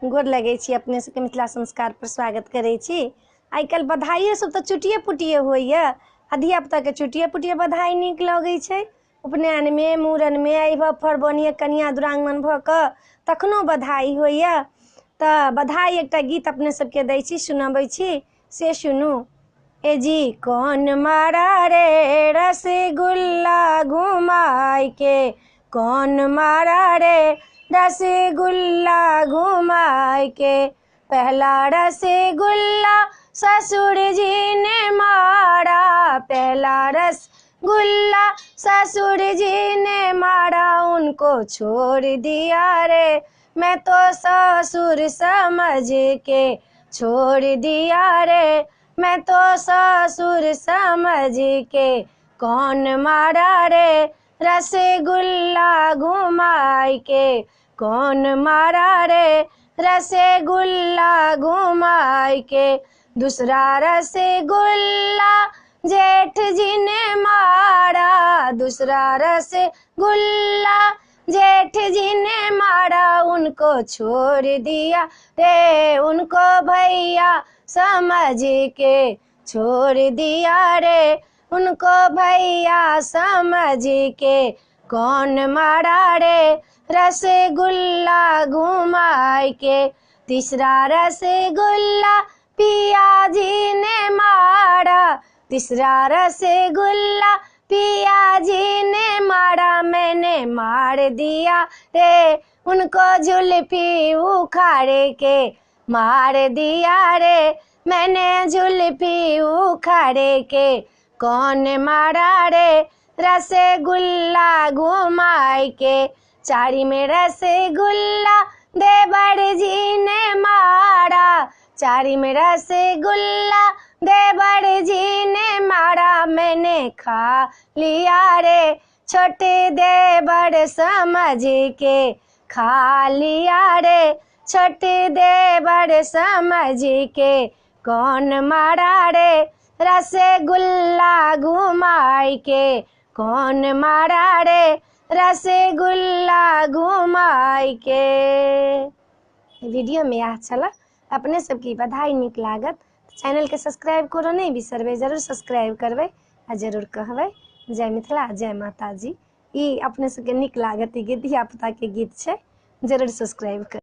गोर लगे छी अपने सबके मिथिला संस्कार पर स्वागत करे छी। आई कल बधाइए सब तो चुटिए पुटिए होइए आ धिया पुता के चुटिए पुटिए बधाई नीक लगे छै। उपनयन में मूड़न में अइब फरबनिए कनिया दुरांगमन भ क तखनो बधाई होइए। त बधाई एकटा गीत अपने सबके दै छी, सुनाबै छी, से सुनू। ए जी कौन मारा रे रसगुल्ला घुमाई के, कौन मारा रे रसगुल्ला घुमाई के। पहला रसगुल्ला ससुर जी ने मारा, पहला रसगुल्ला ससुर जी ने मारा, उनको छोड़ दिया रे मैं तो ससुर समझ के, छोड़ दिया रे मैं तो ससुर समझ के। कौन मारा रे रसगुल्ला घुमाई के, कौन मारा रे रसगुल्ला घुमाई के। दूसरा रसगुल्ला जेठ जी ने मारा, दूसरा रसगुल्ला जेठ जी ने मारा, उनको छोड़ दिया रे उनको भैया समझ के, छोड़ दिया रे उनको भैया समझ के। कौन मारा रे रसगुल्ला घुमाई के। तीसरा रसगुल्ला पिया जी ने मारा, तीसरा रसगुल्ला पिया जी ने मारा, मैंने मार दिया रे उनको जुल्फी उखाड़ के, मार दिया रे मैंने जुल्फी उखाड़ के। कौन मारा रे रसगुल्ला घुमाई के। चारी में रसगुल्ला देवर जी ने मारा, चारी में रसगुल्ला देवर जी ने मारा, मैंने खा लिया रे छोटे देवर समझ के, खा लिया रे छोटे देवर समझ के। कौन मारा रे रसगुल्ला घुमाई के, कौन मारा रे रसगुल्ला घुमाई के। वीडियो में यह छला, अपने सबकी बधाई नीक लागत चैनल के सब्सक्राइब करो नहीं बिसरबे, जरूर सब्सक्राइब करबे आ जरूर कहबे जय मिथिला जय माता जी। ई अपने सबके नीक लागत, ई धिया पुता के गीत छै, जरूर सब्सक्राइब कर।